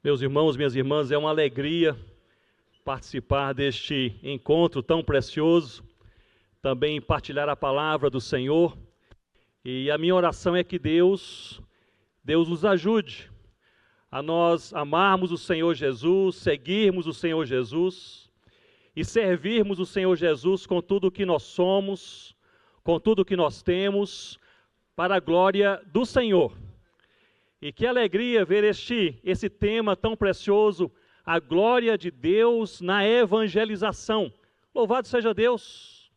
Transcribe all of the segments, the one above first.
Meus irmãos, minhas irmãs, é uma alegria participar deste encontro tão precioso, também partilhar a palavra do Senhor. E a minha oração é que Deus nos ajude a nós amarmos o Senhor Jesus, seguirmos o Senhor Jesus e servirmos o Senhor Jesus com tudo o que nós somos, com tudo o que nós temos, para a glória do Senhor. E que alegria ver esse tema tão precioso, a glória de Deus na evangelização. Louvado seja Deus!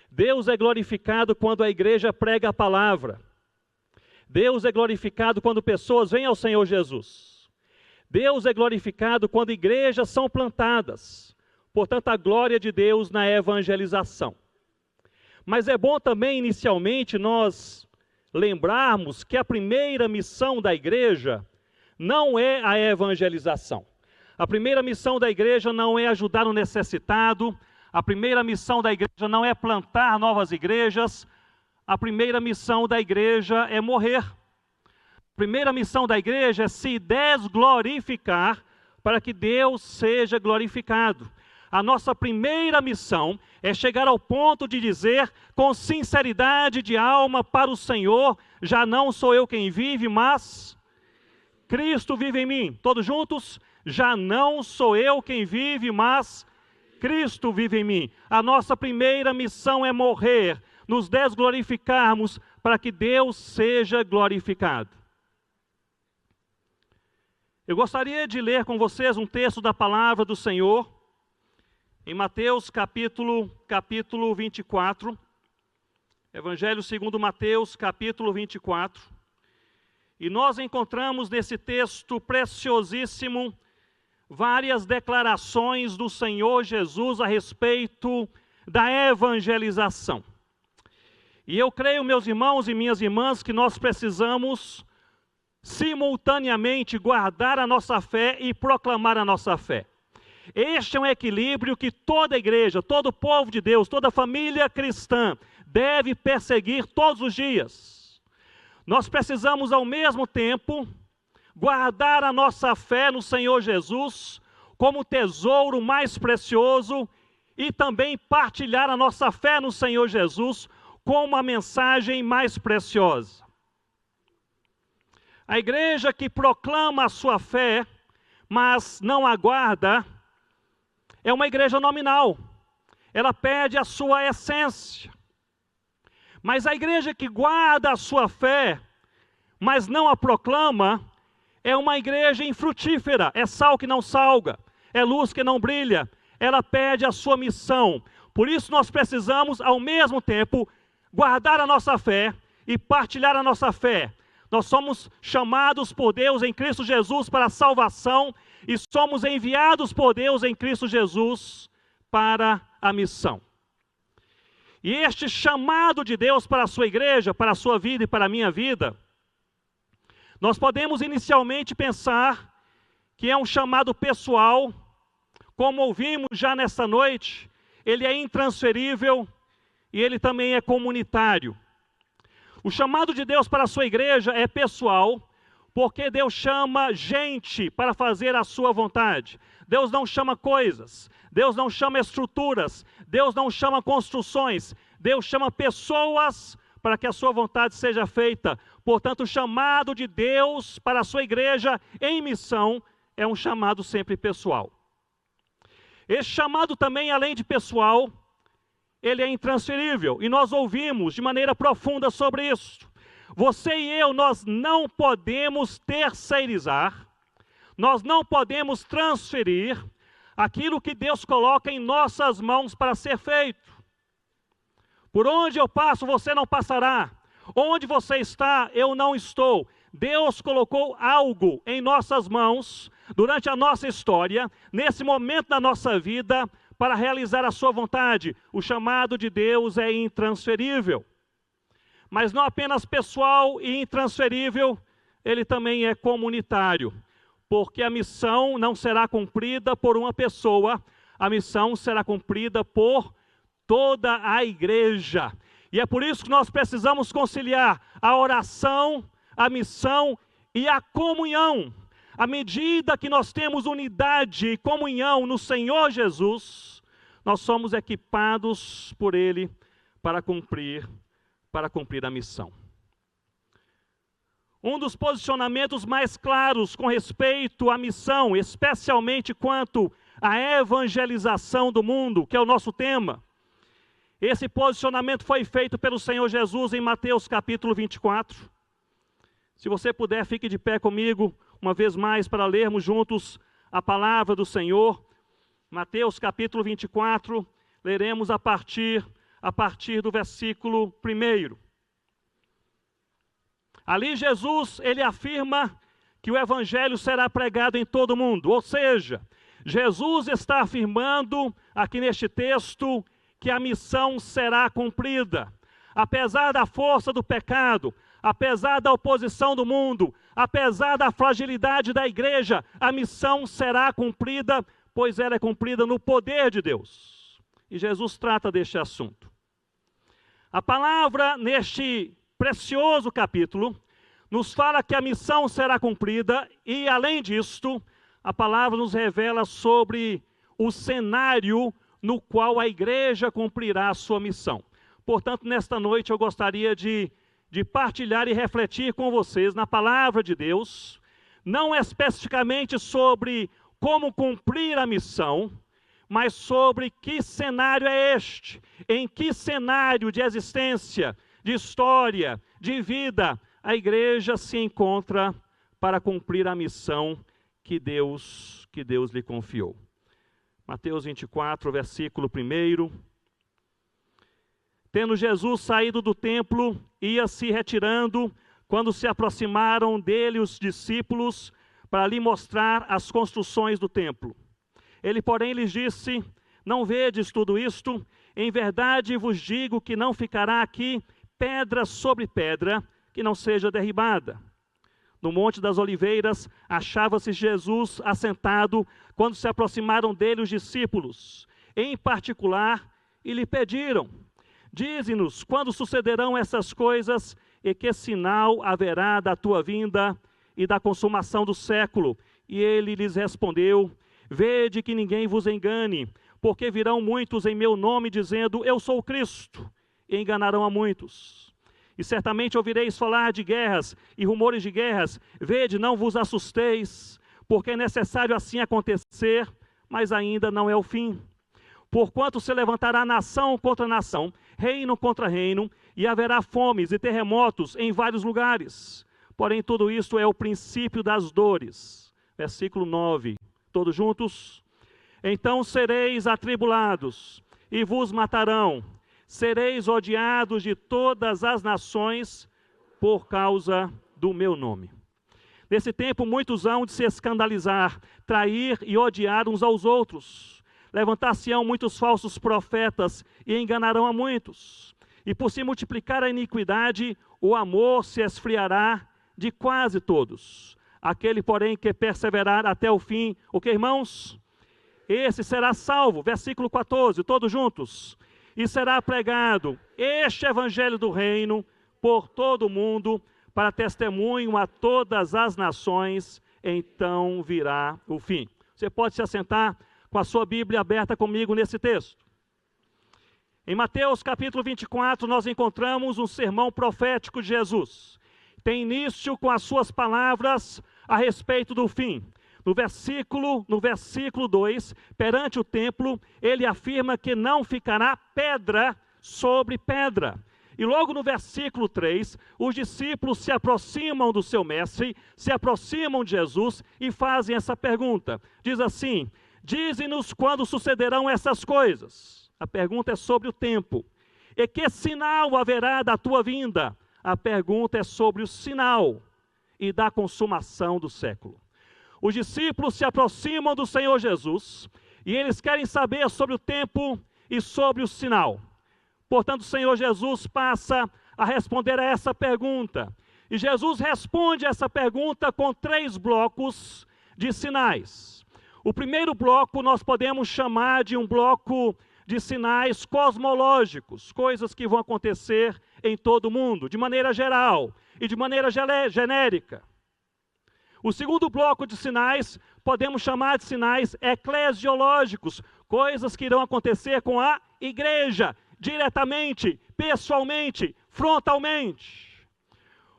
Deus é glorificado quando a igreja prega a palavra. Deus é glorificado quando pessoas vêm ao Senhor Jesus. Deus é glorificado quando igrejas são plantadas. Portanto, a glória de Deus na evangelização. Mas é bom também, inicialmente, nós lembrarmos que a primeira missão da igreja não é a evangelização. A primeira missão da igreja não é ajudar o necessitado. A primeira missão da igreja não é plantar novas igrejas. A primeira missão da igreja é morrer. A primeira missão da igreja é se desglorificar para que Deus seja glorificado. A nossa primeira missão é chegar ao ponto de dizer com sinceridade de alma para o Senhor: já não sou eu quem vive, mas Cristo vive em mim. Todos juntos? Já não sou eu quem vive, mas Cristo vive em mim. A nossa primeira missão é morrer, nos desglorificarmos para que Deus seja glorificado. Eu gostaria de ler com vocês um texto da palavra do Senhor, em Mateus capítulo 24, Evangelho segundo Mateus capítulo 24, e nós encontramos nesse texto preciosíssimo várias declarações do Senhor Jesus a respeito da evangelização. E eu creio, meus irmãos e minhas irmãs, que nós precisamos simultaneamente guardar a nossa fé e proclamar a nossa fé. Este é um equilíbrio que toda igreja, todo povo de Deus, toda família cristã deve perseguir todos os dias. Nós precisamos ao mesmo tempo guardar a nossa fé no Senhor Jesus como tesouro mais precioso e também partilhar a nossa fé no Senhor Jesus como a mensagem mais preciosa. A igreja que proclama a sua fé, mas não aguarda, é uma igreja nominal. Ela perde a sua essência. Mas a igreja que guarda a sua fé, mas não a proclama, é uma igreja infrutífera. É sal que não salga, é luz que não brilha. Ela perde a sua missão. Por isso nós precisamos, ao mesmo tempo, guardar a nossa fé e partilhar a nossa fé. Nós somos chamados por Deus em Cristo Jesus para a salvação e somos enviados por Deus em Cristo Jesus para a missão. E este chamado de Deus para a sua igreja, para a sua vida e para a minha vida, nós podemos inicialmente pensar que é um chamado pessoal, como ouvimos já nesta noite, ele é intransferível e ele também é comunitário. O chamado de Deus para a sua igreja é pessoal, porque Deus chama gente para fazer a sua vontade. Deus não chama coisas, Deus não chama estruturas, Deus não chama construções, Deus chama pessoas para que a sua vontade seja feita. Portanto, o chamado de Deus para a sua igreja em missão é um chamado sempre pessoal. Esse chamado também, além de pessoal, ele é intransferível, e nós ouvimos de maneira profunda sobre isso. Você e eu, nós não podemos terceirizar, nós não podemos transferir aquilo que Deus coloca em nossas mãos para ser feito. Por onde eu passo, você não passará. Onde você está, eu não estou. Deus colocou algo em nossas mãos, durante a nossa história, nesse momento da nossa vida, para realizar a sua vontade. O chamado de Deus é intransferível. Mas não apenas pessoal e intransferível, ele também é comunitário. Porque a missão não será cumprida por uma pessoa, a missão será cumprida por toda a igreja. E é por isso que nós precisamos conciliar a oração, a missão e a comunhão. À medida que nós temos unidade e comunhão no Senhor Jesus, nós somos equipados por Ele para cumprir a missão. Um dos posicionamentos mais claros com respeito à missão, especialmente quanto à evangelização do mundo, que é o nosso tema, esse posicionamento foi feito pelo Senhor Jesus em Mateus capítulo 24. Se você puder, fique de pé comigo uma vez mais para lermos juntos a palavra do Senhor. Mateus capítulo 24, leremos a partir do versículo 1. Ali Jesus, ele afirma que o evangelho será pregado em todo o mundo. Ou seja, Jesus está afirmando aqui neste texto que a missão será cumprida. Apesar da força do pecado, apesar da oposição do mundo, apesar da fragilidade da igreja, a missão será cumprida, pois ela é cumprida no poder de Deus. E Jesus trata deste assunto. A palavra neste precioso capítulo nos fala que a missão será cumprida e, além disto, a palavra nos revela sobre o cenário no qual a igreja cumprirá a sua missão. Portanto, nesta noite eu gostaria de partilhar e refletir com vocês na palavra de Deus, não especificamente sobre como cumprir a missão, mas sobre que cenário é este, em que cenário de existência, de história, de vida, a igreja se encontra para cumprir a missão que Deus lhe confiou. Mateus 24, versículo 1. Tendo Jesus saído do templo, ia se retirando, quando se aproximaram dele os discípulos, para lhe mostrar as construções do templo. Ele, porém, lhes disse: não vedes tudo isto? Em verdade vos digo que não ficará aqui pedra sobre pedra que não seja derribada. No Monte das Oliveiras achava-se Jesus assentado, quando se aproximaram dele os discípulos, em particular, e lhe pediram: dize-nos quando sucederão essas coisas, e que sinal haverá da tua vinda e da consumação do século? E ele lhes respondeu: vede que ninguém vos engane, porque virão muitos em meu nome, dizendo: eu sou o Cristo, e enganarão a muitos. E certamente ouvireis falar de guerras e rumores de guerras. Vede, não vos assusteis, porque é necessário assim acontecer, mas ainda não é o fim. Porquanto se levantará nação contra nação, reino contra reino, e haverá fomes e terremotos em vários lugares. Porém, tudo isto é o princípio das dores. Versículo 9. Todos juntos? Então sereis atribulados, e vos matarão. Sereis odiados de todas as nações por causa do meu nome. Nesse tempo muitos hão de se escandalizar, trair e odiar uns aos outros. Levantar-se-ão muitos falsos profetas e enganarão a muitos. E por se multiplicar a iniquidade, o amor se esfriará de quase todos. Aquele, porém, que perseverar até o fim, o que, irmãos? Esse será salvo. Versículo 14, todos juntos. E será pregado este evangelho do reino por todo o mundo, para testemunho a todas as nações, então virá o fim. Você pode se assentar com a sua Bíblia aberta comigo nesse texto. Em Mateus capítulo 24, nós encontramos um sermão profético de Jesus. Tem início com as suas palavras a respeito do fim. No versículo 2, perante o templo, ele afirma que não ficará pedra sobre pedra. E logo no versículo 3, os discípulos se aproximam do seu mestre, se aproximam de Jesus e fazem essa pergunta. Diz assim: dize-nos quando sucederão essas coisas. A pergunta é sobre o tempo. E que sinal haverá da tua vinda? A pergunta é sobre o sinal e da consumação do século. Os discípulos se aproximam do Senhor Jesus e eles querem saber sobre o tempo e sobre o sinal. Portanto, o Senhor Jesus passa a responder a essa pergunta. E Jesus responde a essa pergunta com 3 blocos de sinais. O primeiro bloco nós podemos chamar de um bloco de sinais cosmológicos, coisas que vão acontecer em todo o mundo, de maneira geral e de maneira genérica. O segundo bloco de sinais, podemos chamar de sinais eclesiológicos, coisas que irão acontecer com a igreja, diretamente, pessoalmente, frontalmente.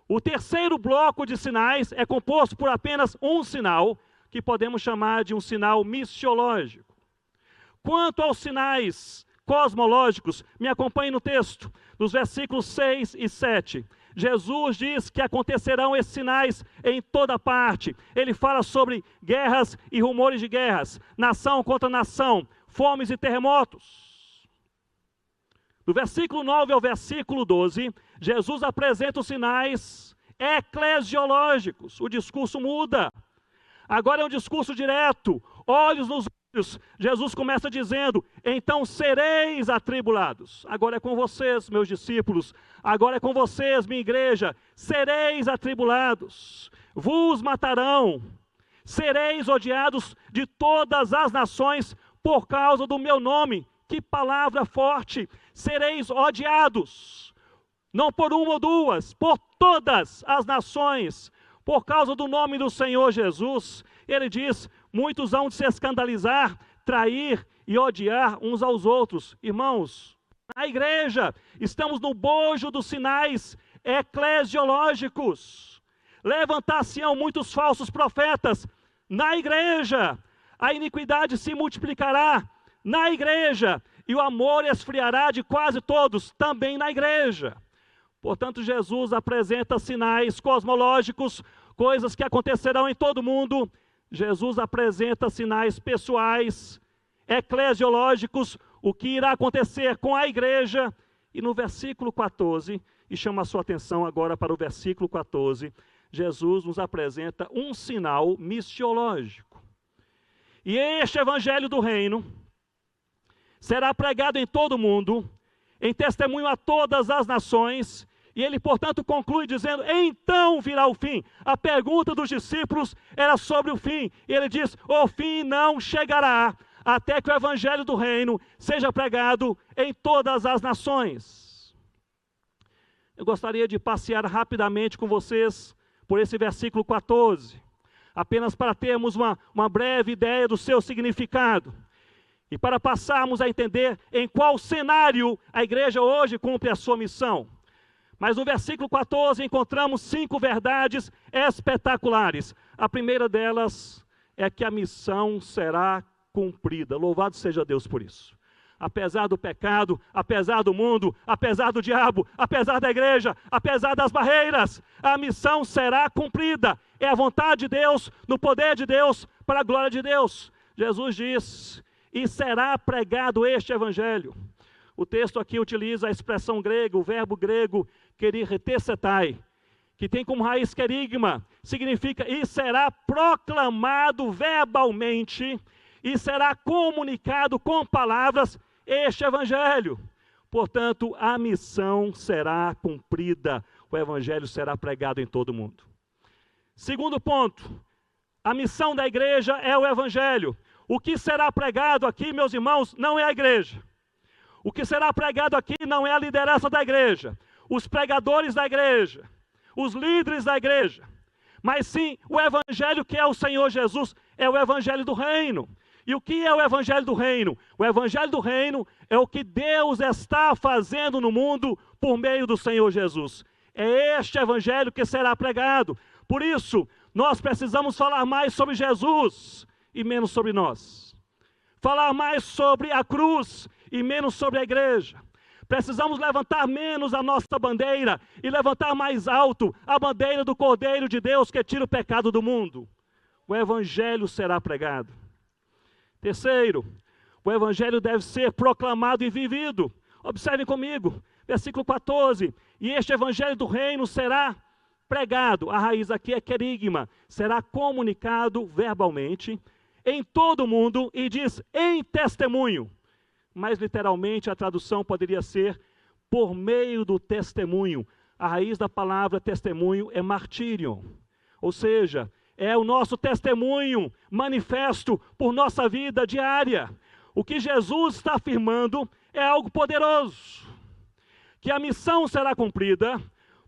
O terceiro bloco de sinais é composto por apenas um sinal, que podemos chamar de um sinal missiológico. Quanto aos sinais cosmológicos, me acompanhe no texto, nos versículos 6 e 7. Jesus diz que acontecerão esses sinais em toda parte. Ele fala sobre guerras e rumores de guerras, nação contra nação, fomes e terremotos. Do versículo 9 ao versículo 12, Jesus apresenta os sinais eclesiológicos. O discurso muda. Agora é um discurso direto, olhos nos olhos. Jesus começa dizendo: então sereis atribulados. Agora é com vocês, meus discípulos. Agora é com vocês, minha igreja. Sereis atribulados. Vos matarão. Sereis odiados de todas as nações por causa do meu nome. Que palavra forte! Sereis odiados. Não por uma ou duas, por todas as nações. Por causa do nome do Senhor Jesus. Ele diz: muitos hão de se escandalizar, trair e odiar uns aos outros. Irmãos, na igreja, estamos no bojo dos sinais eclesiológicos. Levantar-se-ão muitos falsos profetas na igreja. A iniquidade se multiplicará na igreja. E o amor esfriará de quase todos, também na igreja. Portanto, Jesus apresenta sinais cosmológicos, coisas que acontecerão em todo o mundo. Jesus apresenta sinais pessoais, eclesiológicos, o que irá acontecer com a igreja. E no versículo 14, e chama a sua atenção agora para o versículo 14, Jesus nos apresenta um sinal missiológico. E este evangelho do reino será pregado em todo o mundo, em testemunho a todas as nações. E ele, portanto, conclui dizendo: então virá o fim. A pergunta dos discípulos era sobre o fim. E ele diz: o fim não chegará até que o evangelho do reino seja pregado em todas as nações. Eu gostaria de passear rapidamente com vocês por esse versículo 14, apenas para termos uma breve ideia do seu significado. E para passarmos a entender em qual cenário a igreja hoje cumpre a sua missão. Mas no versículo 14 encontramos 5 verdades espetaculares. A primeira delas é que a missão será cumprida. Louvado seja Deus por isso. Apesar do pecado, apesar do mundo, apesar do diabo, apesar da igreja, apesar das barreiras, a missão será cumprida. É a vontade de Deus, no poder de Deus, para a glória de Deus. Jesus diz: e será pregado este evangelho. O texto aqui utiliza a expressão grega, o verbo grego kerirtesetai, que tem como raiz querigma, significa e será proclamado verbalmente, e será comunicado com palavras este evangelho. Portanto, a missão será cumprida, o evangelho será pregado em todo o mundo. Segundo ponto, a missão da igreja é o evangelho. O que será pregado aqui, meus irmãos, não é a igreja. O que será pregado aqui não é a liderança da igreja, os pregadores da igreja, os líderes da igreja, mas sim o evangelho que é o Senhor Jesus, é o evangelho do reino. E o que é o evangelho do reino? O evangelho do reino é o que Deus está fazendo no mundo por meio do Senhor Jesus. É este evangelho que será pregado. Por isso, nós precisamos falar mais sobre Jesus e menos sobre nós. Falar mais sobre a cruz e menos sobre a igreja. Precisamos levantar menos a nossa bandeira e levantar mais alto a bandeira do Cordeiro de Deus que tira o pecado do mundo. O evangelho será pregado. Terceiro, o evangelho deve ser proclamado e vivido. Observem comigo, versículo 14. E este evangelho do reino será pregado, a raiz aqui é querigma, será comunicado verbalmente em todo o mundo, e diz em testemunho. Mas literalmente a tradução poderia ser por meio do testemunho. A raiz da palavra testemunho é martírio. Ou seja, é o nosso testemunho manifesto por nossa vida diária. O que Jesus está afirmando é algo poderoso. Que a missão será cumprida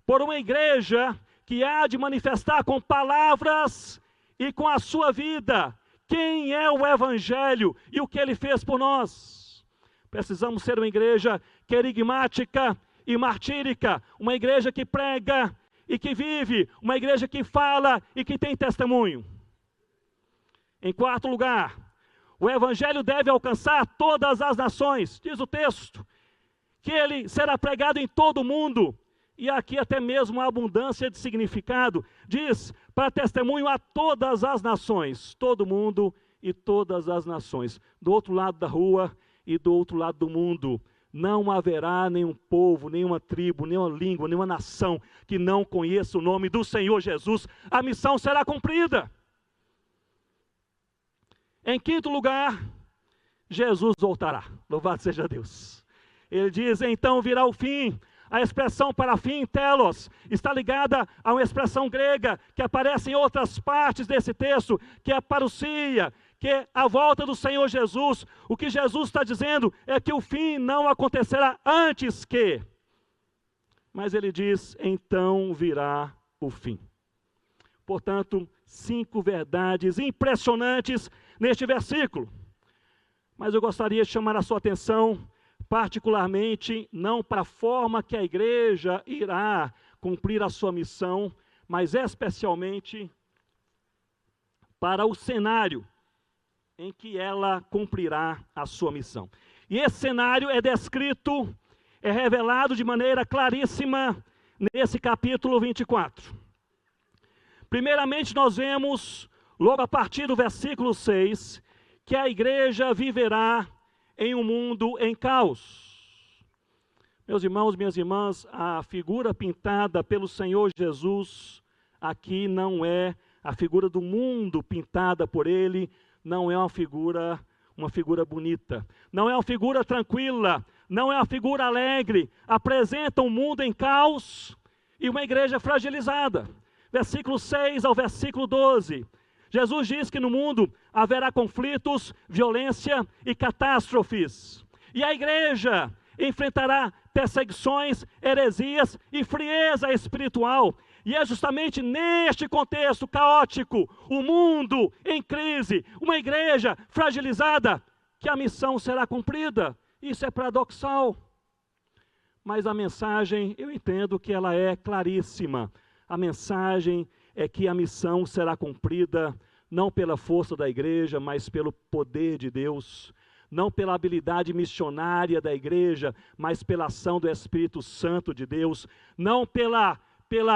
por uma igreja que há de manifestar com palavras e com a sua vida quem é o Evangelho e o que ele fez por nós. Precisamos ser uma igreja querigmática e martírica, uma igreja que prega e que vive, uma igreja que fala e que tem testemunho. Em quarto lugar, o Evangelho deve alcançar todas as nações, diz o texto, que ele será pregado em todo o mundo, e aqui até mesmo a abundância de significado, diz, para testemunho a todas as nações, todo mundo e todas as nações, do outro lado da rua e do outro lado do mundo. Não haverá nenhum povo, nenhuma tribo, nenhuma língua, nenhuma nação que não conheça o nome do Senhor Jesus. A missão será cumprida. Em quinto lugar, Jesus voltará. Louvado seja Deus. Ele diz, então virá o fim. A expressão para fim, telos, está ligada a uma expressão grega que aparece em outras partes desse texto, que é parousia, que é a volta do Senhor Jesus. O que Jesus está dizendo é que o fim não acontecerá antes que. Mas ele diz, então virá o fim. Portanto, 5 verdades impressionantes neste versículo. Mas eu gostaria de chamar a sua atenção, particularmente, não para a forma que a igreja irá cumprir a sua missão, mas especialmente para o cenário em que ela cumprirá a sua missão. E esse cenário é descrito, é revelado de maneira claríssima nesse capítulo 24. Primeiramente, nós vemos, logo a partir do versículo 6, que a igreja viverá em um mundo em caos. Meus irmãos, minhas irmãs, a figura pintada pelo Senhor Jesus aqui não é a figura do mundo pintada por ele, não é uma figura bonita, não é uma figura tranquila, não é uma figura alegre. Apresenta um mundo em caos e uma igreja fragilizada. Versículo 6 ao versículo 12. Jesus diz que no mundo haverá conflitos, violência e catástrofes. E a igreja enfrentará perseguições, heresias e frieza espiritual. E é justamente neste contexto caótico, o mundo em crise, uma igreja fragilizada, que a missão será cumprida. Isso é paradoxal. Mas a mensagem, eu entendo que ela é claríssima. A mensagem é que a missão será cumprida não pela força da igreja, mas pelo poder de Deus. Não pela habilidade missionária da igreja, mas pela ação do Espírito Santo de Deus. Não pela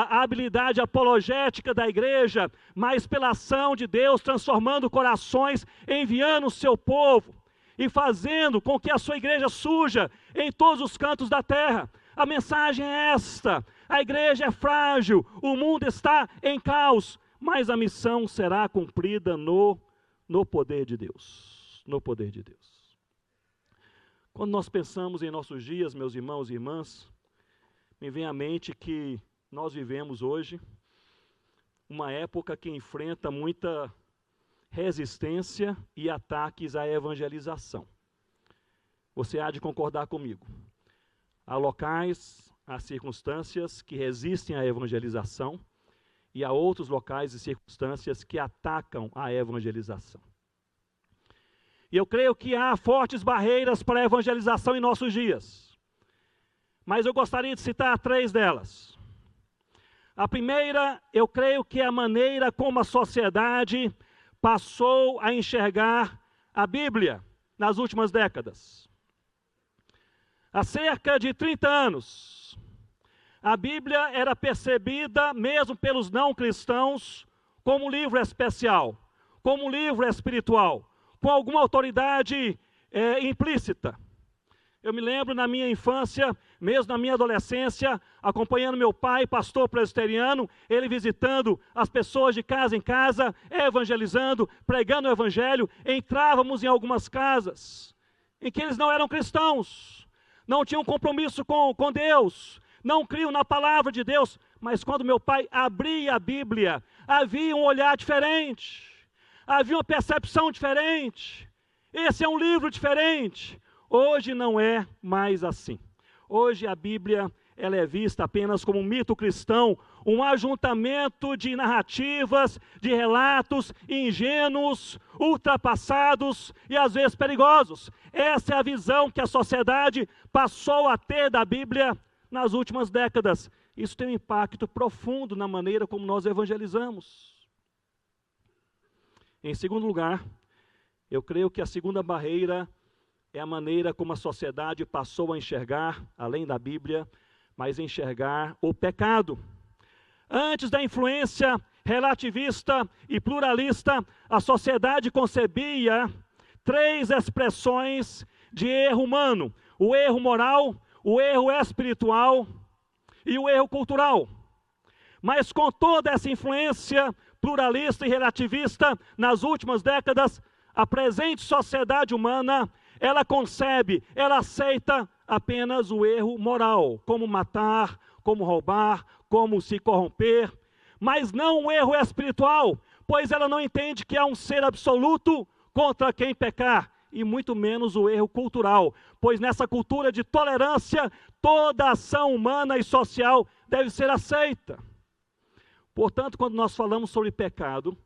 habilidade apologética da igreja, mas pela ação de Deus, transformando corações, enviando o seu povo e fazendo com que a sua igreja surja em todos os cantos da terra. A mensagem é esta: a igreja é frágil, o mundo está em caos, mas a missão será cumprida no poder de Deus. No poder de Deus. Quando nós pensamos em nossos dias, meus irmãos e irmãs, me vem à mente que nós vivemos hoje uma época que enfrenta muita resistência e ataques à evangelização. Você há de concordar comigo. Há locais, há circunstâncias que resistem à evangelização e há outros locais e circunstâncias que atacam a evangelização. E eu creio que há fortes barreiras para a evangelização em nossos dias. Mas eu gostaria de citar 3 delas. A primeira, eu creio que é a maneira como a sociedade passou a enxergar a Bíblia nas últimas décadas. Há cerca de 30 anos, a Bíblia era percebida, mesmo pelos não cristãos, como um livro especial, como um livro espiritual, com alguma autoridade implícita. Eu me lembro na minha infância, mesmo na minha adolescência, acompanhando meu pai, pastor presbiteriano, ele visitando as pessoas de casa em casa, evangelizando, pregando o evangelho. Entrávamos em algumas casas em que eles não eram cristãos, não tinham compromisso com Deus, não criam na palavra de Deus, mas quando meu pai abria a Bíblia, havia um olhar diferente, havia uma percepção diferente. Esse é um livro diferente. Hoje não é mais assim. Hoje a Bíblia ela é vista apenas como um mito cristão, um ajuntamento de narrativas, de relatos ingênuos, ultrapassados e às vezes perigosos. Essa é a visão que a sociedade passou a ter da Bíblia nas últimas décadas. Isso tem um impacto profundo na maneira como nós evangelizamos. Em segundo lugar, eu creio que a segunda barreira é a maneira como a sociedade passou a enxergar, além da Bíblia, mas enxergar o pecado. Antes da influência relativista e pluralista, a sociedade concebia 3 expressões de erro humano: o erro moral, o erro espiritual e o erro cultural. Mas com toda essa influência pluralista e relativista, nas últimas décadas, a presente sociedade humana, ela concebe, ela aceita apenas o erro moral, como matar, como roubar, como se corromper, mas não o erro espiritual, pois ela não entende que há um ser absoluto contra quem pecar, e muito menos o erro cultural, pois nessa cultura de tolerância, toda ação humana e social deve ser aceita. Portanto, quando nós falamos sobre pecado,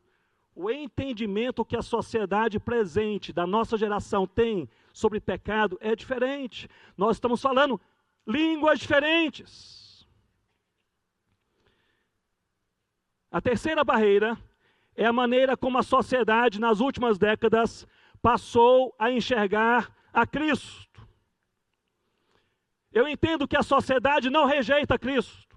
o entendimento que a sociedade presente da nossa geração tem sobre pecado é diferente. Nós estamos falando línguas diferentes. A terceira barreira é a maneira como a sociedade, nas últimas décadas, passou a enxergar a Cristo. Eu entendo que a sociedade não rejeita Cristo.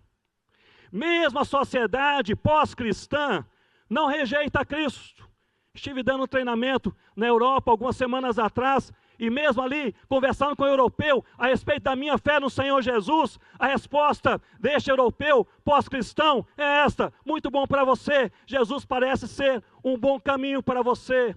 Mesmo a sociedade pós-cristã não rejeita Cristo. Estive dando um treinamento na Europa algumas semanas atrás, e mesmo ali, conversando com o europeu a respeito da minha fé no Senhor Jesus, a resposta deste europeu pós-cristão é esta: muito bom para você, Jesus parece ser um bom caminho para você.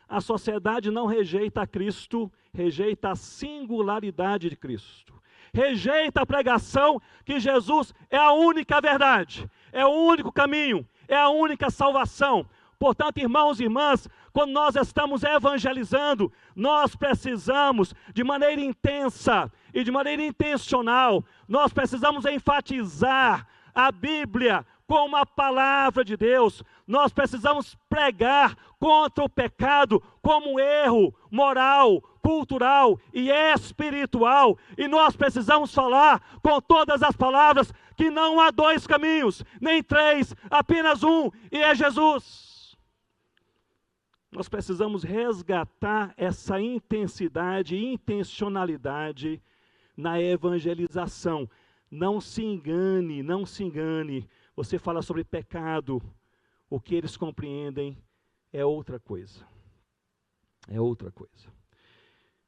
A sociedade não rejeita Cristo, rejeita a singularidade de Cristo. Rejeita a pregação que Jesus é a única verdade, é o único caminho, é a única salvação. Portanto, irmãos e irmãs, quando nós estamos evangelizando, nós precisamos, de maneira intensa e de maneira intencional, nós precisamos enfatizar a Bíblia como a palavra de Deus. Nós precisamos pregar contra o pecado como erro moral, cultural e espiritual. E nós precisamos falar com todas as palavras que não há 2 caminhos, nem 3, apenas um, e é Jesus. Nós precisamos resgatar essa intensidade e intencionalidade na evangelização. Não se engane, não se engane. Você fala sobre pecado, o que eles compreendem é outra coisa. É outra coisa.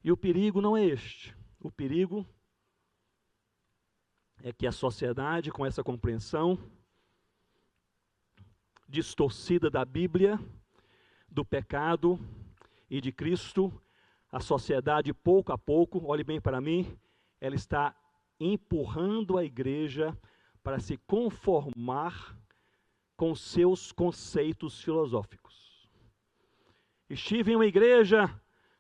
E o perigo não é este. O perigo é que a sociedade, com essa compreensão distorcida da Bíblia, do pecado e de Cristo, a sociedade, pouco a pouco, olhe bem para mim, ela está empurrando a igreja para se conformar com seus conceitos filosóficos. Estive em uma igreja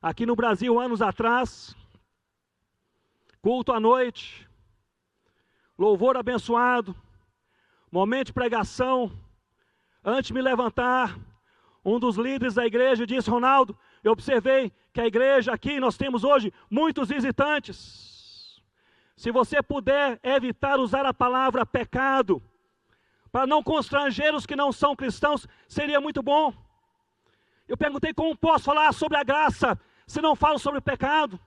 aqui no Brasil anos atrás, culto à noite, louvor abençoado, momento de pregação. Antes de me levantar, um dos líderes da igreja disse: Ronaldo, eu observei que a igreja aqui, nós temos hoje muitos visitantes. Se você puder evitar usar a palavra pecado, para não constranger os que não são cristãos, seria muito bom. Eu perguntei: como posso falar sobre a graça se não falo sobre o pecado?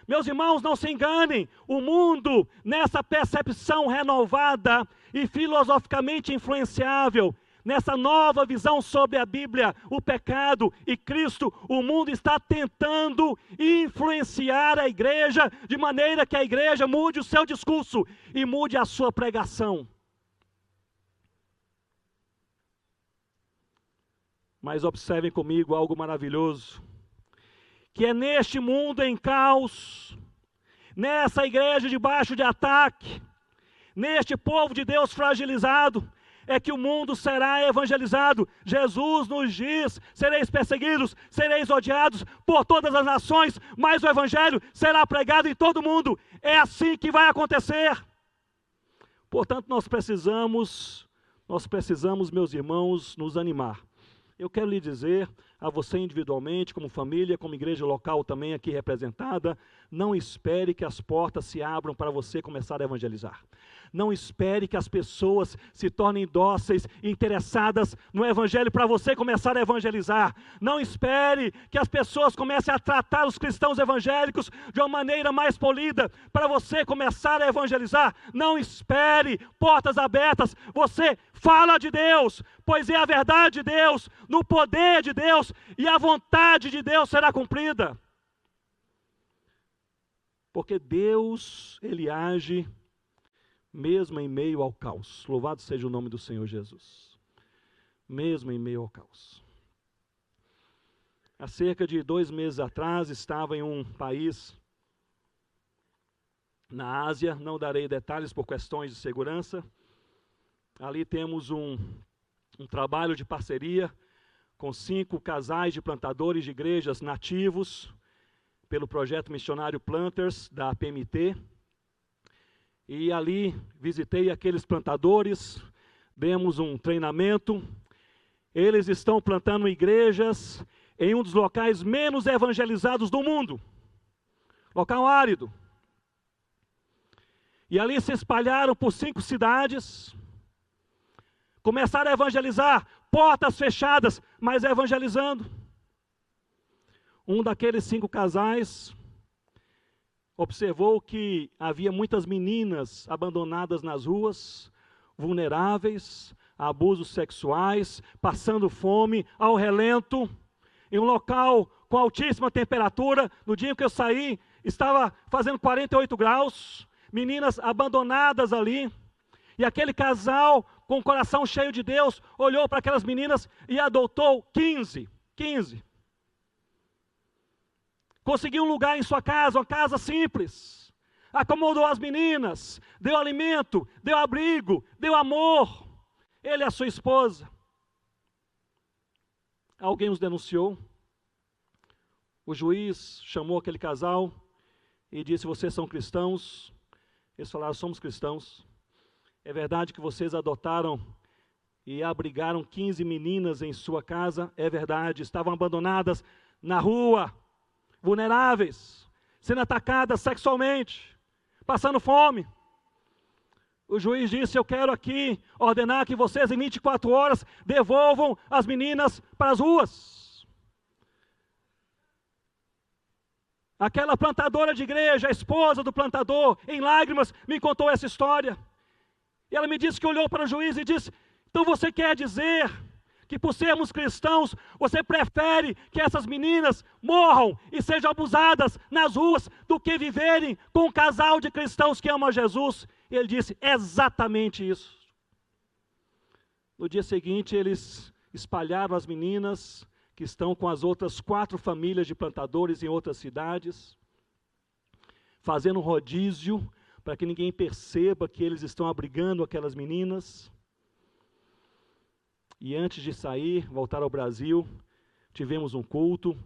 Meus irmãos, não se enganem, o mundo, nessa percepção renovada e filosoficamente influenciável, nessa nova visão sobre a Bíblia, o pecado e Cristo, o mundo está tentando influenciar a igreja, de maneira que a igreja mude o seu discurso e mude a sua pregação. Mas observem comigo algo maravilhoso, que é neste mundo em caos, nessa igreja debaixo de ataque, neste povo de Deus fragilizado, é que o mundo será evangelizado. Jesus nos diz: sereis perseguidos, sereis odiados por todas as nações, mas o evangelho será pregado em todo o mundo. É assim que vai acontecer. Portanto, nós precisamos, meus irmãos, nos animar. Eu quero lhe dizer, a você individualmente, como família, como igreja local também aqui representada, não espere que as portas se abram para você começar a evangelizar. Não espere que as pessoas se tornem dóceis e interessadas no evangelho para você começar a evangelizar. Não espere que as pessoas comecem a tratar os cristãos evangélicos de uma maneira mais polida para você começar a evangelizar. Não espere portas abertas. Você fala de Deus, pois é a verdade de Deus, no poder de Deus, e a vontade de Deus será cumprida. Porque Deus, Ele age mesmo em meio ao caos. Louvado seja o nome do Senhor Jesus. Mesmo em meio ao caos. Há cerca de 2 meses atrás, estava em um país na Ásia, não darei detalhes por questões de segurança. Ali temos um trabalho de parceria com 5 casais de plantadores de igrejas nativos, pelo projeto missionário Planters, da PMT. E ali visitei aqueles plantadores, demos um treinamento. Eles estão plantando igrejas em um dos locais menos evangelizados do mundo, local árido. E ali se espalharam por 5 cidades, começaram a evangelizar, portas fechadas, mas evangelizando. Um daqueles 5 casais observou que havia muitas meninas abandonadas nas ruas, vulneráveis a abusos sexuais, passando fome, ao relento, em um local com altíssima temperatura. No dia em que eu saí, estava fazendo 48 graus, meninas abandonadas ali, e aquele casal, com o coração cheio de Deus, olhou para aquelas meninas e adotou 15. Conseguiu um lugar em sua casa, uma casa simples. Acomodou as meninas, deu alimento, deu abrigo, deu amor. Ele e a sua esposa. Alguém os denunciou. O juiz chamou aquele casal e disse: vocês são cristãos? Eles falaram: somos cristãos. É verdade que vocês adotaram e abrigaram 15 meninas em sua casa? É verdade, estavam abandonadas na rua, vulneráveis, sendo atacadas sexualmente, passando fome. O juiz disse: eu quero aqui ordenar que vocês em 24 horas devolvam as meninas para as ruas. Aquela plantadora de igreja, a esposa do plantador, em lágrimas, me contou essa história. E ela me disse que olhou para o juiz e disse: então você quer dizer que por sermos cristãos, você prefere que essas meninas morram e sejam abusadas nas ruas do que viverem com um casal de cristãos que amam Jesus? E ele disse: exatamente isso. No dia seguinte, eles espalharam as meninas que estão com as outras 4 famílias de plantadores em outras cidades, fazendo um rodízio para que ninguém perceba que eles estão abrigando aquelas meninas. E antes de sair, voltar ao Brasil, tivemos um culto.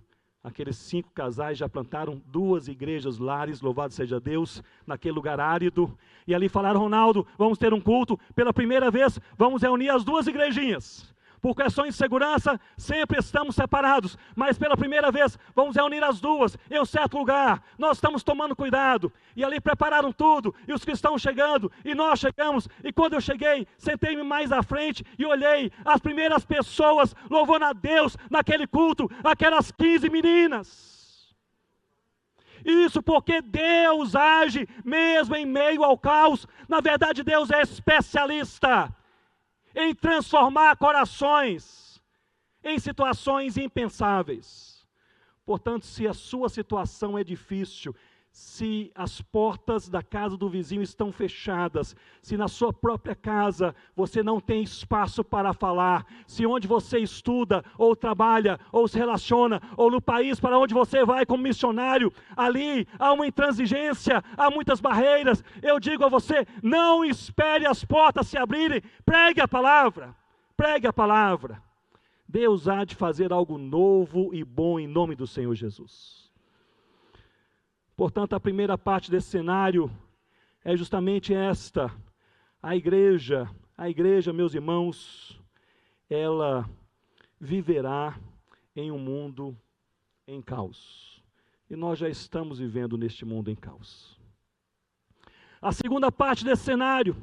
Aqueles 5 casais já plantaram 2 igrejas lares, louvado seja Deus, naquele lugar árido. E ali falaram: Ronaldo, vamos ter um culto, pela primeira vez, vamos reunir as 2 igrejinhas. Por questões de segurança, sempre estamos separados, mas pela primeira vez, vamos reunir as 2 em um certo lugar. Nós estamos tomando cuidado. E ali prepararam tudo, e os cristãos chegando, e nós chegamos. E quando eu cheguei, sentei-me mais à frente e olhei as primeiras pessoas louvando a Deus naquele culto, aquelas 15 meninas. Isso porque Deus age mesmo em meio ao caos. Na verdade, Deus é especialista em transformar corações em situações impensáveis. Portanto, se a sua situação é difícil, se as portas da casa do vizinho estão fechadas, se na sua própria casa você não tem espaço para falar, se onde você estuda, ou trabalha, ou se relaciona, ou no país para onde você vai como missionário, ali há uma intransigência, há muitas barreiras, eu digo a você: não espere as portas se abrirem, pregue a palavra, pregue a palavra. Deus há de fazer algo novo e bom em nome do Senhor Jesus. Portanto, a primeira parte desse cenário é justamente esta: A igreja, meus irmãos, ela viverá em um mundo em caos. E nós já estamos vivendo neste mundo em caos. A segunda parte desse cenário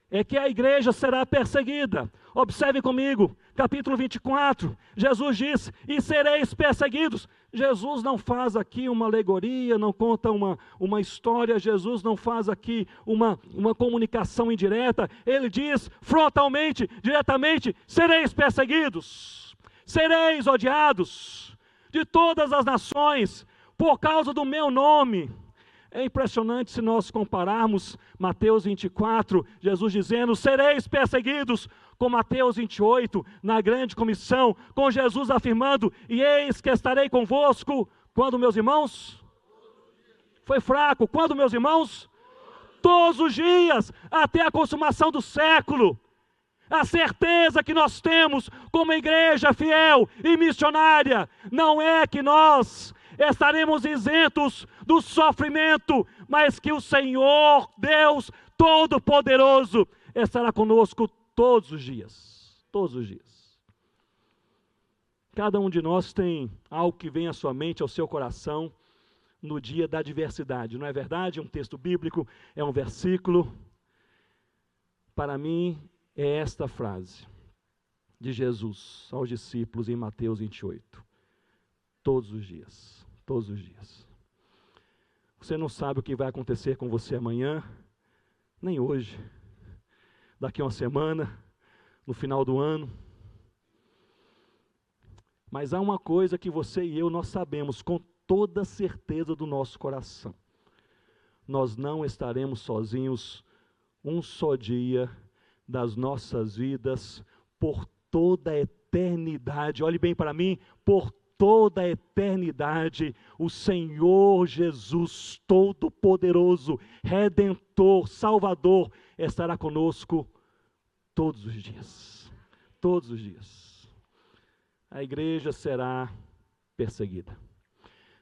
é que a igreja será perseguida. Observe comigo, capítulo 24, Jesus diz, e sereis perseguidos. Jesus não faz aqui uma alegoria, não conta uma história, Jesus não faz aqui uma comunicação indireta, ele diz frontalmente, diretamente, sereis perseguidos, sereis odiados de todas as nações, por causa do meu nome. É impressionante se nós compararmos Mateus 24, Jesus dizendo, sereis perseguidos, com Mateus 28, na grande comissão, com Jesus afirmando, e eis que estarei convosco, quando, meus irmãos? Foi fraco, quando, meus irmãos? Todos os dias, até a consumação do século. A certeza que nós temos como igreja fiel e missionária, não é que nós estaremos isentos do sofrimento, mas que o Senhor, Deus Todo-Poderoso, estará conosco todos os dias, todos os dias. Cada um de nós tem algo que vem à sua mente, ao seu coração, no dia da adversidade, não é verdade? É um texto bíblico, é um versículo. Para mim, é esta frase de Jesus aos discípulos em Mateus 28. Todos os dias, todos os dias. Você não sabe o que vai acontecer com você amanhã, nem hoje, daqui a uma semana, no final do ano. Mas há uma coisa que você e eu, nós sabemos com toda certeza do nosso coração. Nós não estaremos sozinhos um só dia das nossas vidas, por toda a eternidade. Olhe bem para mim, por toda a eternidade, o Senhor Jesus Todo-Poderoso, Redentor, Salvador, estará conosco todos os dias. Todos os dias. A igreja será perseguida.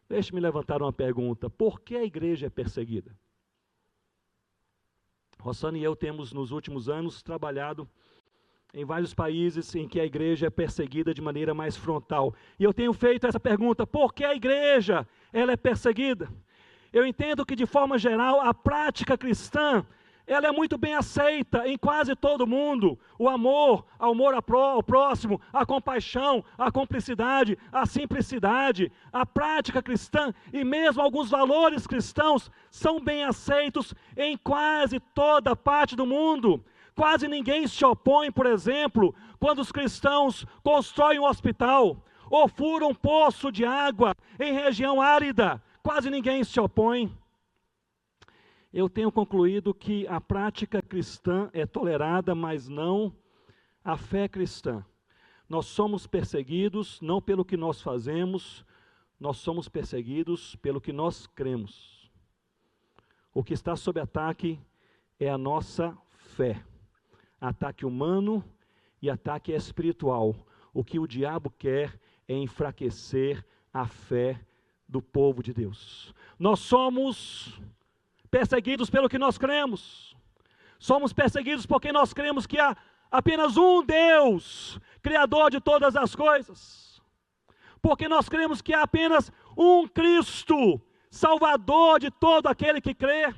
Deixe-me levantar uma pergunta. Por que a igreja é perseguida? Rossana e eu temos nos últimos anos trabalhado em vários países em que a igreja é perseguida de maneira mais frontal. E eu tenho feito essa pergunta, por que a igreja ela é perseguida? Eu entendo que de forma geral a prática cristã, ela é muito bem aceita em quase todo mundo. O amor ao próximo, a compaixão, a cumplicidade, a simplicidade, a prática cristã e mesmo alguns valores cristãos são bem aceitos em quase toda parte do mundo. Quase ninguém se opõe, por exemplo, quando os cristãos constroem um hospital ou furam um poço de água em região árida. Quase ninguém se opõe. Eu tenho concluído que a prática cristã é tolerada, mas não a fé cristã. Nós somos perseguidos não pelo que nós fazemos, nós somos perseguidos pelo que nós cremos. O que está sob ataque é a nossa fé. Ataque humano e ataque espiritual. O que o diabo quer é enfraquecer a fé do povo de Deus. Nós somos perseguidos pelo que nós cremos. Somos perseguidos porque nós cremos que há apenas um Deus, Criador de todas as coisas. Porque nós cremos que há apenas um Cristo, Salvador de todo aquele que crê.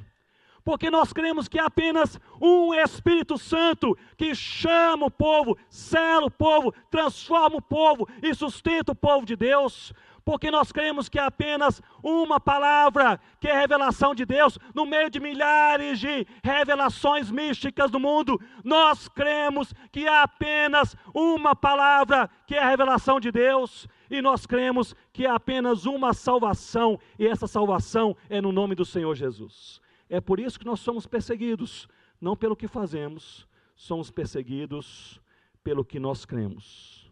Porque nós cremos que há apenas um Espírito Santo que chama o povo, sela o povo, transforma o povo e sustenta o povo de Deus. Porque nós cremos que há apenas uma palavra, que é a revelação de Deus, no meio de milhares de revelações místicas do mundo, nós cremos que há apenas uma palavra, que é a revelação de Deus, e nós cremos que há apenas uma salvação, e essa salvação é no nome do Senhor Jesus. É por isso que nós somos perseguidos, não pelo que fazemos, somos perseguidos pelo que nós cremos.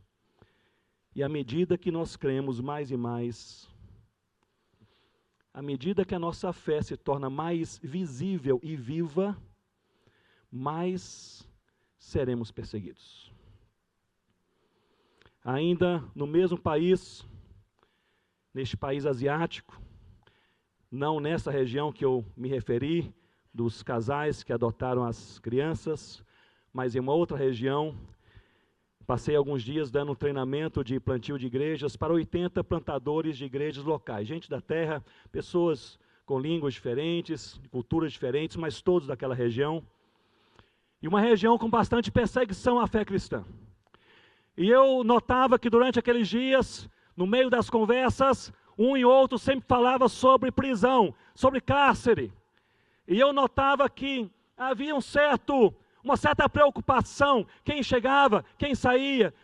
E à medida que nós cremos mais e mais, à medida que a nossa fé se torna mais visível e viva, mais seremos perseguidos. Ainda no mesmo país, neste país asiático, não nessa região que eu me referi, dos casais que adotaram as crianças, mas em uma outra região. Passei alguns dias dando um treinamento de plantio de igrejas para 80 plantadores de igrejas locais. Gente da terra, pessoas com línguas diferentes, culturas diferentes, mas todos daquela região. E uma região com bastante perseguição à fé cristã. E eu notava que durante aqueles dias, no meio das conversas, um e outro sempre falava sobre prisão, sobre cárcere. E eu notava que havia uma certa preocupação, quem chegava, quem saía,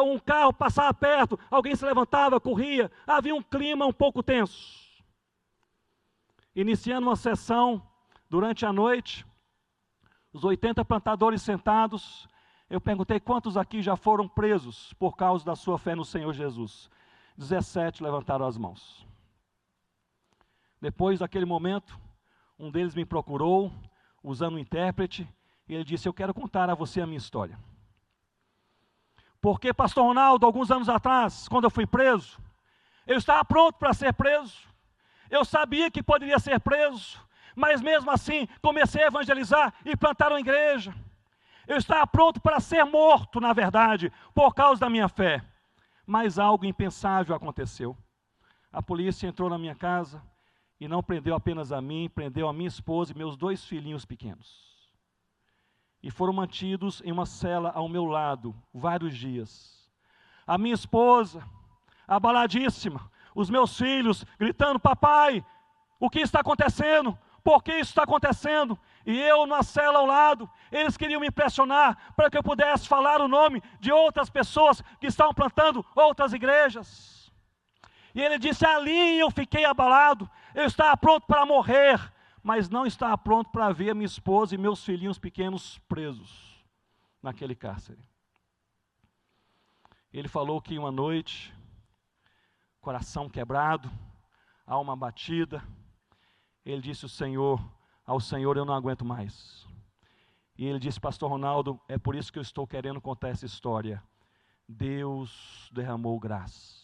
um carro passava perto, alguém se levantava, corria, havia um clima um pouco tenso. Iniciando uma sessão, durante a noite, os 80 plantadores sentados, eu perguntei quantos aqui já foram presos por causa da sua fé no Senhor Jesus. 17 levantaram as mãos. Depois daquele momento, um deles me procurou, usando um intérprete, e ele disse: eu quero contar a você a minha história. Porque, pastor Ronaldo, alguns anos atrás, quando eu fui preso, eu estava pronto para ser preso. Eu sabia que poderia ser preso, mas mesmo assim, comecei a evangelizar e plantar uma igreja. Eu estava pronto para ser morto, na verdade, por causa da minha fé. Mas algo impensável aconteceu. A polícia entrou na minha casa e não prendeu apenas a mim, prendeu a minha esposa e meus 2 filhinhos pequenos. E foram mantidos em uma cela ao meu lado, vários dias. A minha esposa, abaladíssima, os meus filhos gritando: papai, o que está acontecendo? Por que isso está acontecendo? E eu na cela ao lado, eles queriam me impressionar para que eu pudesse falar o nome de outras pessoas que estavam plantando outras igrejas. E ele disse: ali eu fiquei abalado, eu estava pronto para morrer, mas não estava pronto para ver a minha esposa e meus filhinhos pequenos presos naquele cárcere. Ele falou que uma noite, coração quebrado, alma abatida, ele disse ao Senhor eu não aguento mais. E ele disse: pastor Ronaldo, é por isso que eu estou querendo contar essa história. Deus derramou graça.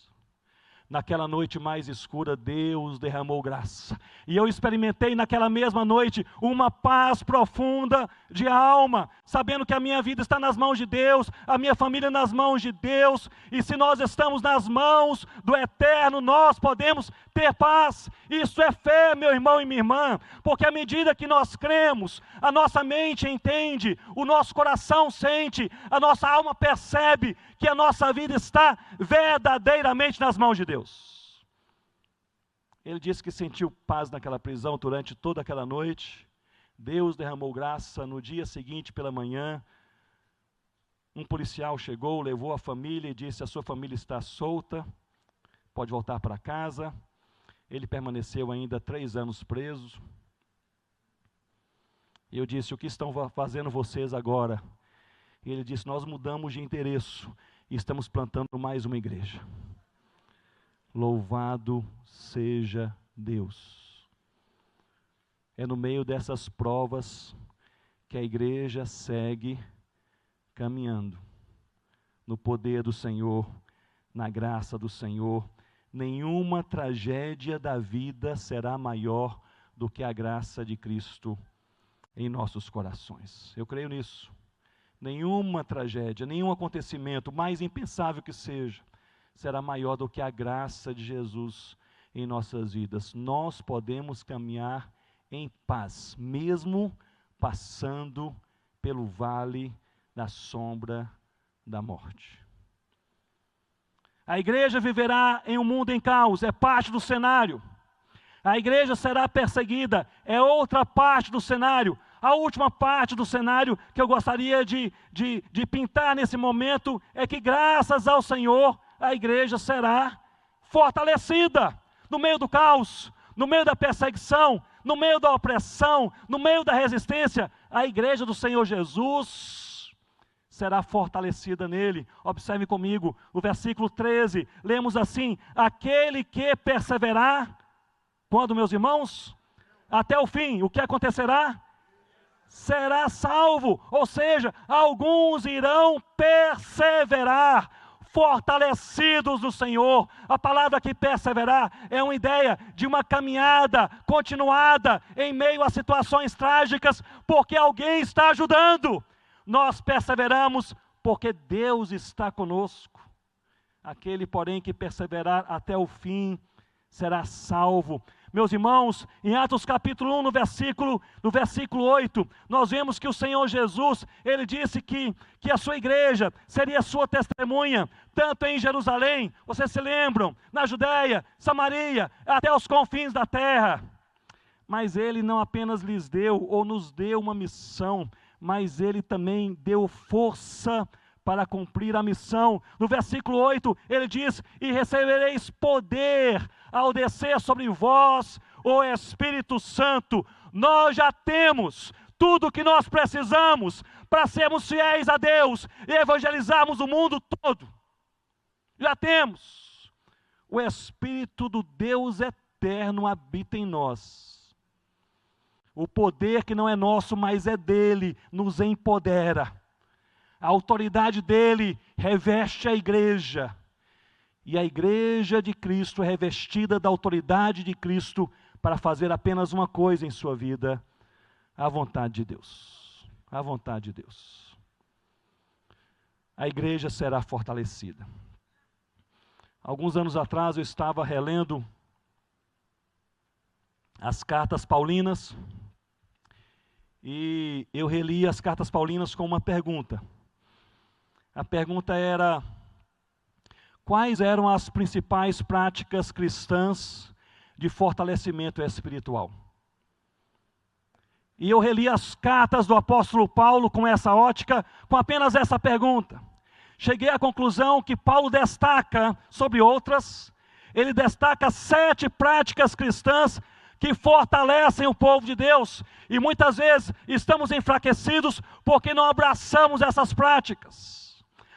Naquela noite mais escura, Deus derramou graça. E eu experimentei naquela mesma noite uma paz profunda de alma, sabendo que a minha vida está nas mãos de Deus, a minha família nas mãos de Deus. E se nós estamos nas mãos do Eterno, nós podemos ter paz. Isso é fé, meu irmão e minha irmã, porque à medida que nós cremos, a nossa mente entende, o nosso coração sente, a nossa alma percebe que a nossa vida está verdadeiramente nas mãos de Deus. Ele disse que sentiu paz naquela prisão durante toda aquela noite. Deus derramou graça. No dia seguinte, pela manhã, um policial chegou, levou a família e disse: a sua família está solta, pode voltar para casa. Ele permaneceu ainda 3 anos preso. E eu disse: o que estão fazendo vocês agora? E ele disse: nós mudamos de endereço e estamos plantando mais uma igreja. Louvado seja Deus. É no meio dessas provas que a igreja segue caminhando no poder do Senhor, na graça do Senhor. Nenhuma tragédia da vida será maior do que a graça de Cristo em nossos corações. Eu creio nisso. Nenhuma tragédia, nenhum acontecimento, mais impensável que seja, será maior do que a graça de Jesus em nossas vidas. Nós podemos caminhar em paz, mesmo passando pelo vale da sombra da morte. A igreja viverá em um mundo em caos, é parte do cenário. A igreja será perseguida, é outra parte do cenário. A última parte do cenário que eu gostaria de pintar nesse momento é que, graças ao Senhor, a igreja será fortalecida no meio do caos, no meio da perseguição, no meio da opressão, no meio da resistência. A igreja do Senhor Jesus será fortalecida nele. Observe comigo o versículo 13, lemos assim: aquele que perseverar, quando, meus irmãos? Até o fim, o que acontecerá? Será salvo. Ou seja, alguns irão perseverar, fortalecidos no Senhor. A palavra aqui perseverar é uma ideia de uma caminhada continuada em meio a situações trágicas, porque alguém está ajudando. Nós perseveramos porque Deus está conosco. Aquele, porém, que perseverar até o fim será salvo. Meus irmãos, em Atos capítulo 1, no versículo 8, nós vemos que o Senhor Jesus, Ele disse que a sua igreja seria sua testemunha, tanto em Jerusalém, vocês se lembram, na Judéia, Samaria, até os confins da terra. Mas Ele não apenas lhes deu, ou nos deu uma missão, mas Ele também deu força para cumprir a missão. No versículo 8, ele diz: e recebereis poder ao descer sobre vós o Espírito Santo. Nós já temos tudo o que nós precisamos para sermos fiéis a Deus e evangelizarmos o mundo todo. Já temos. O Espírito do Deus eterno habita em nós. O poder que não é nosso, mas é dele, nos empodera. A autoridade dele reveste a igreja. E a igreja de Cristo é revestida da autoridade de Cristo para fazer apenas uma coisa em sua vida: a vontade de Deus. A vontade de Deus. A igreja será fortalecida. Alguns anos atrás eu estava relendo as cartas paulinas e eu reli as cartas paulinas com uma pergunta. A pergunta era: quais eram as principais práticas cristãs de fortalecimento espiritual? E eu reli as cartas do apóstolo Paulo com essa ótica, com apenas essa pergunta. Cheguei à conclusão que Paulo destaca sobre outras, ele destaca 7 práticas cristãs que fortalecem o povo de Deus. E muitas vezes estamos enfraquecidos porque não abraçamos essas práticas.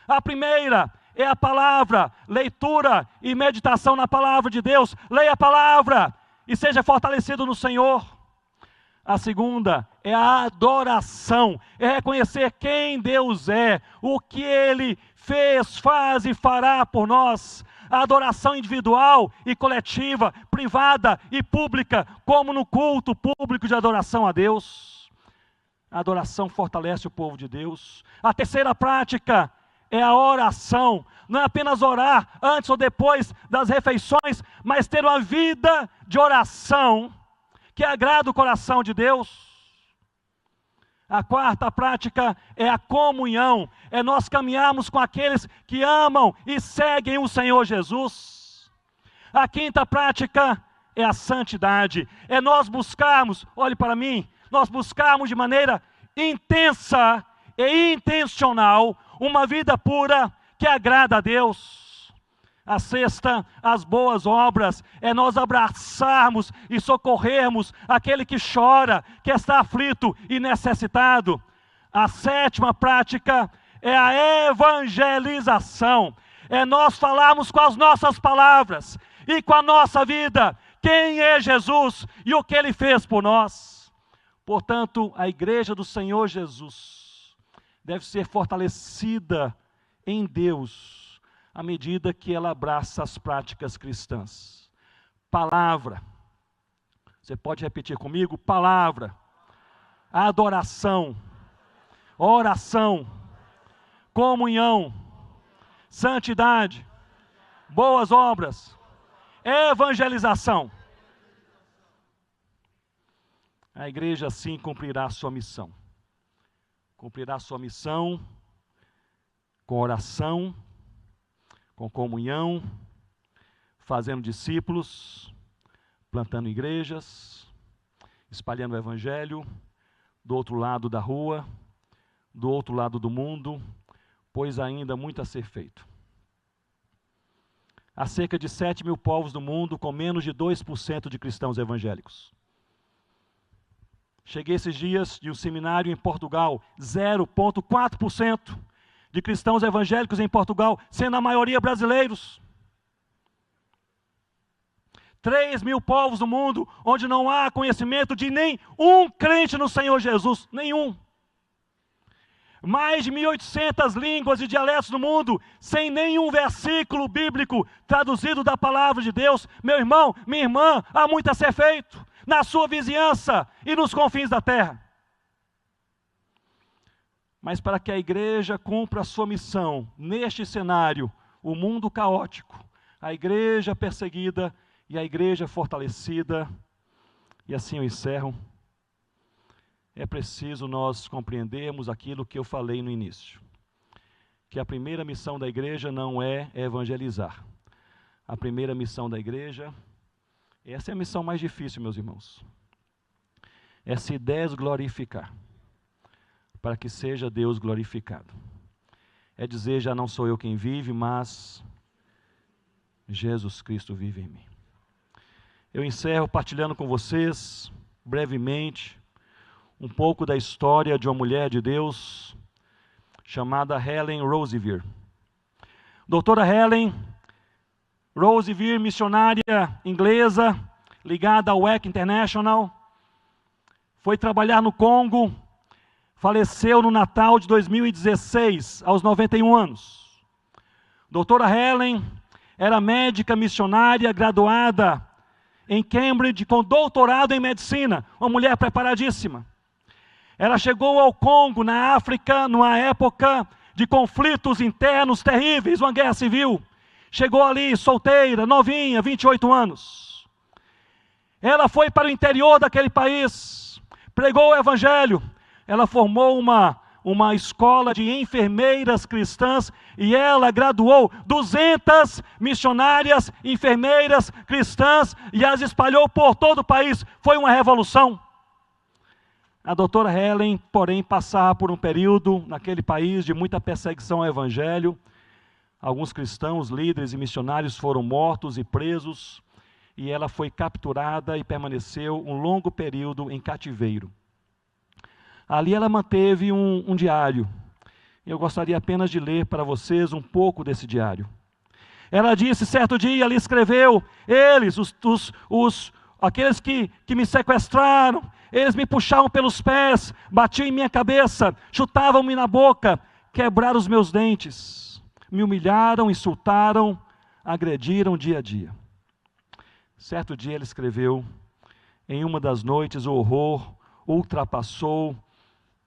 A primeira é a palavra, leitura e meditação na palavra de Deus. Leia a palavra e seja fortalecido no Senhor. A segunda é a adoração, é reconhecer quem Deus é, o que Ele fez, faz e fará por nós. A adoração individual e coletiva, privada e pública, como no culto público de adoração a Deus. A adoração fortalece o povo de Deus. A terceira prática é a oração. Não é apenas orar antes ou depois das refeições, mas ter uma vida de oração que agrada o coração de Deus. A quarta prática é a comunhão, é nós caminharmos com aqueles que amam e seguem o Senhor Jesus. A quinta prática é a santidade, é nós buscarmos, olhe para mim, nós buscarmos de maneira intensa e intencional uma vida pura que agrada a Deus. A sexta, as boas obras, é nós abraçarmos e socorrermos aquele que chora, que está aflito e necessitado. A sétima prática é a evangelização, é nós falarmos com as nossas palavras e com a nossa vida quem é Jesus e o que Ele fez por nós. Portanto, a igreja do Senhor Jesus deve ser fortalecida em Deus à medida que ela abraça as práticas cristãs. Palavra, você pode repetir comigo? Palavra, adoração, oração, comunhão, santidade, boas obras, evangelização. A igreja assim cumprirá a sua missão. Cumprirá a sua missão com oração, com comunhão, fazendo discípulos, plantando igrejas, espalhando o evangelho, do outro lado da rua, do outro lado do mundo, pois ainda há muito a ser feito. Há cerca de 7 mil povos do mundo com menos de 2% de cristãos evangélicos. Cheguei esses dias de um seminário em Portugal, 0,4% de cristãos evangélicos em Portugal, sendo a maioria brasileiros. 3 mil povos do mundo, onde não há conhecimento de nem um crente no Senhor Jesus, nenhum. Mais de 1.800 línguas e dialetos no mundo, sem nenhum versículo bíblico traduzido da palavra de Deus. Meu irmão, minha irmã, há muito a ser feito na sua vizinhança e nos confins da terra. Mas para que a igreja cumpra a sua missão neste cenário, o mundo caótico, a igreja perseguida e a igreja fortalecida, e assim eu encerro, é preciso nós compreendermos aquilo que eu falei no início, que a primeira missão da igreja não é evangelizar. A primeira missão da igreja, essa é a missão mais difícil, meus irmãos, é se desglorificar, para que seja Deus glorificado. É dizer, já não sou eu quem vive, mas Jesus Cristo vive em mim. Eu encerro partilhando com vocês, brevemente, um pouco da história de uma mulher de Deus, chamada Helen Roseveare. Doutora Helen Roseveare, missionária inglesa, ligada ao WEC International, foi trabalhar no Congo, faleceu no Natal de 2016, aos 91 anos. Doutora Helen era médica missionária, graduada em Cambridge, com doutorado em medicina, uma mulher preparadíssima. Ela chegou ao Congo, na África, numa época de conflitos internos terríveis, uma guerra civil. Chegou ali, solteira, novinha, 28 anos. Ela foi para o interior daquele país, pregou o evangelho. Ela formou uma escola de enfermeiras cristãs e ela graduou 200 missionárias, enfermeiras cristãs e as espalhou por todo o país. Foi uma revolução. A doutora Helen, porém, passava por um período naquele país de muita perseguição ao evangelho. Alguns cristãos, líderes e missionários foram mortos e presos e ela foi capturada e permaneceu um longo período em cativeiro. Ali ela manteve um diário. Eu gostaria apenas de ler para vocês um pouco desse diário. Ela disse, certo dia, ela escreveu, eles, aqueles que me sequestraram, eles me puxavam pelos pés, batiam em minha cabeça, chutavam-me na boca, quebraram os meus dentes, me humilharam, insultaram, agrediram dia a dia. Certo dia ela escreveu, em uma das noites o horror ultrapassou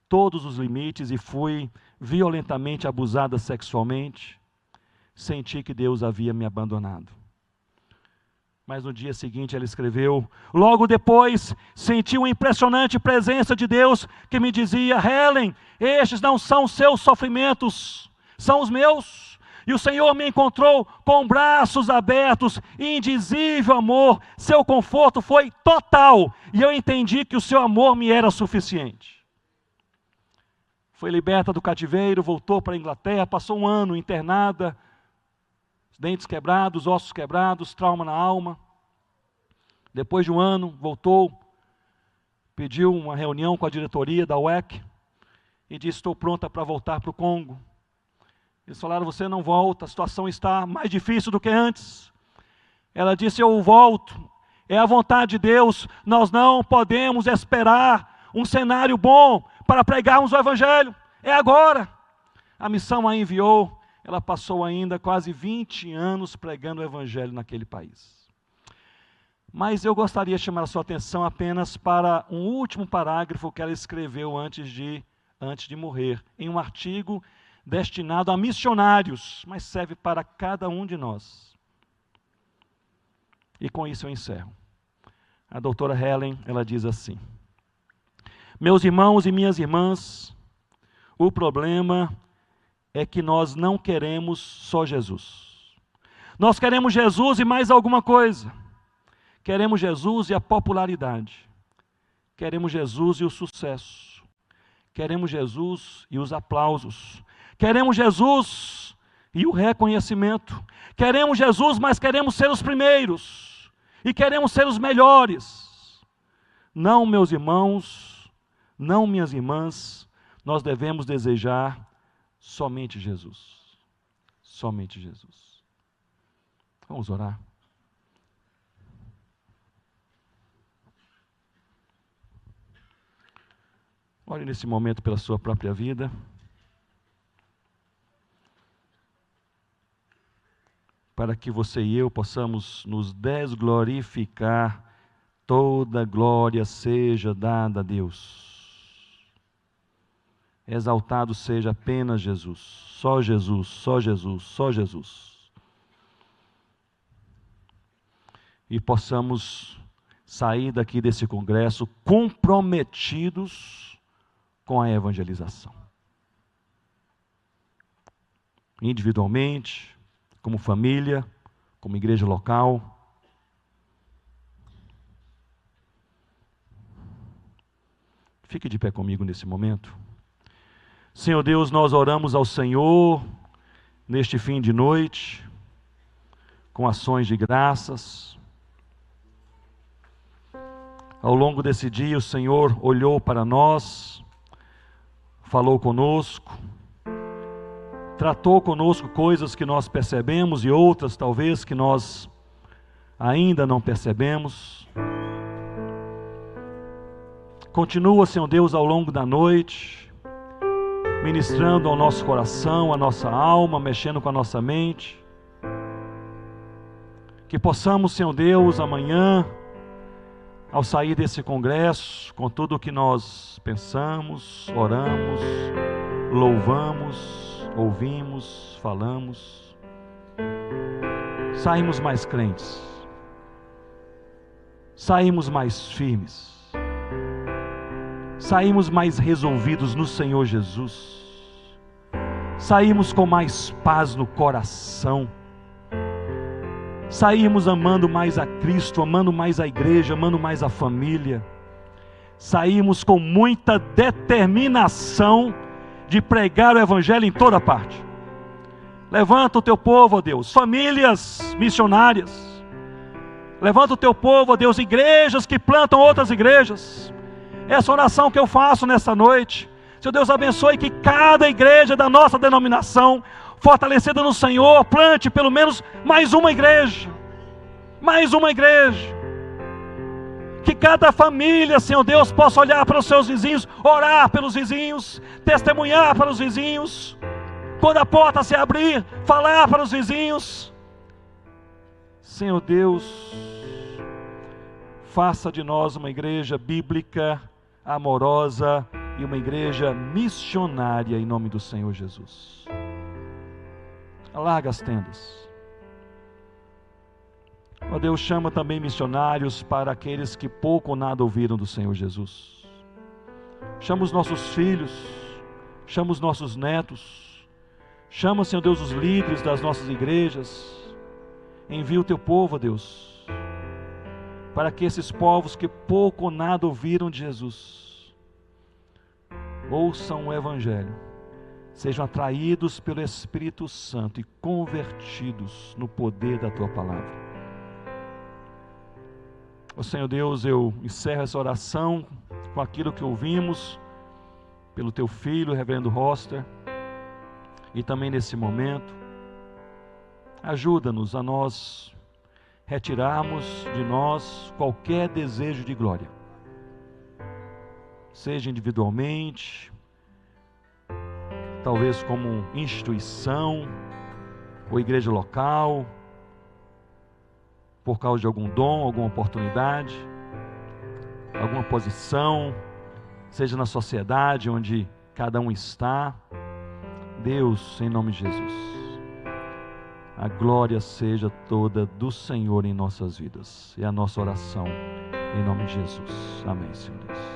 todos os limites e fui violentamente abusada sexualmente. Senti que Deus havia me abandonado. Mas no dia seguinte ela escreveu, logo depois senti uma impressionante presença de Deus que me dizia, Helen, estes não são seus sofrimentos, são os meus. E o Senhor me encontrou com braços abertos, indizível amor, seu conforto foi total, e eu entendi que o seu amor me era suficiente. Foi liberta do cativeiro, voltou para a Inglaterra, passou um ano internada, dentes quebrados, ossos quebrados, trauma na alma. Depois de um ano, voltou, pediu uma reunião com a diretoria da UEC e disse, estou pronta para voltar para o Congo. Eles falaram, você não volta, a situação está mais difícil do que antes. Ela disse, eu volto, é a vontade de Deus, nós não podemos esperar um cenário bom para pregarmos o evangelho, é agora. A missão a enviou, ela passou ainda quase 20 anos pregando o evangelho naquele país. Mas eu gostaria de chamar a sua atenção apenas para um último parágrafo que ela escreveu antes de morrer, em um artigo destinado a missionários, mas serve para cada um de nós. E com isso eu encerro. A doutora Helen, ela diz assim, meus irmãos e minhas irmãs, o problema é que nós não queremos só Jesus. Nós queremos Jesus e mais alguma coisa. Queremos Jesus e a popularidade. Queremos Jesus e o sucesso. Queremos Jesus e os aplausos. Queremos Jesus e o reconhecimento. Queremos Jesus, mas queremos ser os primeiros. E queremos ser os melhores. Não, meus irmãos, não, minhas irmãs, nós devemos desejar somente Jesus. Somente Jesus. Vamos orar. Ore nesse momento pela sua própria vida. para que você e eu possamos nos desglorificar. Toda glória seja dada a Deus. Exaltado seja apenas Jesus, só Jesus, só Jesus, só Jesus. E possamos sair daqui desse congresso comprometidos com a evangelização. Individualmente, como família, como igreja local. Fique de pé comigo nesse momento. Senhor Deus, nós oramos ao Senhor neste fim de noite, com ações de graças. Ao longo desse dia, o Senhor olhou para nós, falou conosco, tratou conosco coisas que nós percebemos e outras talvez que nós ainda não percebemos. Continua, Senhor Deus, ao longo da noite, ministrando ao nosso coração, à nossa alma, mexendo com a nossa mente. Que possamos, Senhor Deus, amanhã, ao sair desse congresso, com tudo o que nós pensamos, oramos, louvamos, ouvimos, falamos, saímos mais crentes, saímos mais firmes, saímos mais resolvidos no Senhor Jesus, saímos com mais paz no coração, saímos amando mais a Cristo, amando mais a igreja, amando mais a família, saímos com muita determinação de pregar o Evangelho em toda parte. Levanta o teu povo, ó Deus, famílias missionárias, levanta o teu povo, ó Deus, igrejas que plantam outras igrejas. Essa oração que eu faço nessa noite, Senhor Deus, abençoe que cada igreja da nossa denominação, fortalecida no Senhor, plante pelo menos mais uma igreja, que cada família, Senhor Deus, possa olhar para os seus vizinhos, orar pelos vizinhos, testemunhar para os vizinhos, quando a porta se abrir, falar para os vizinhos. Senhor Deus, faça de nós uma igreja bíblica, amorosa e uma igreja missionária em nome do Senhor Jesus. Alarga as tendas. Ó Deus, chama também missionários para aqueles que pouco ou nada ouviram do Senhor Jesus. Chama os nossos filhos, chama os nossos netos, chama, Senhor Deus, os líderes das nossas igrejas. Envia o teu povo, ó Deus, para que esses povos que pouco ou nada ouviram de Jesus, ouçam o Evangelho, sejam atraídos pelo Espírito Santo e convertidos no poder da Tua Palavra. Ó Senhor Deus, eu encerro essa oração com aquilo que ouvimos pelo Teu Filho, o Reverendo Roster, e também nesse momento, ajuda-nos a nós retirarmos de nós qualquer desejo de glória, seja individualmente, talvez como instituição ou igreja local, por causa de algum dom, alguma oportunidade, alguma posição, seja na sociedade onde cada um está. Deus, em nome de Jesus, a glória seja toda do Senhor em nossas vidas. É a nossa oração em nome de Jesus. Amém, Senhor Deus.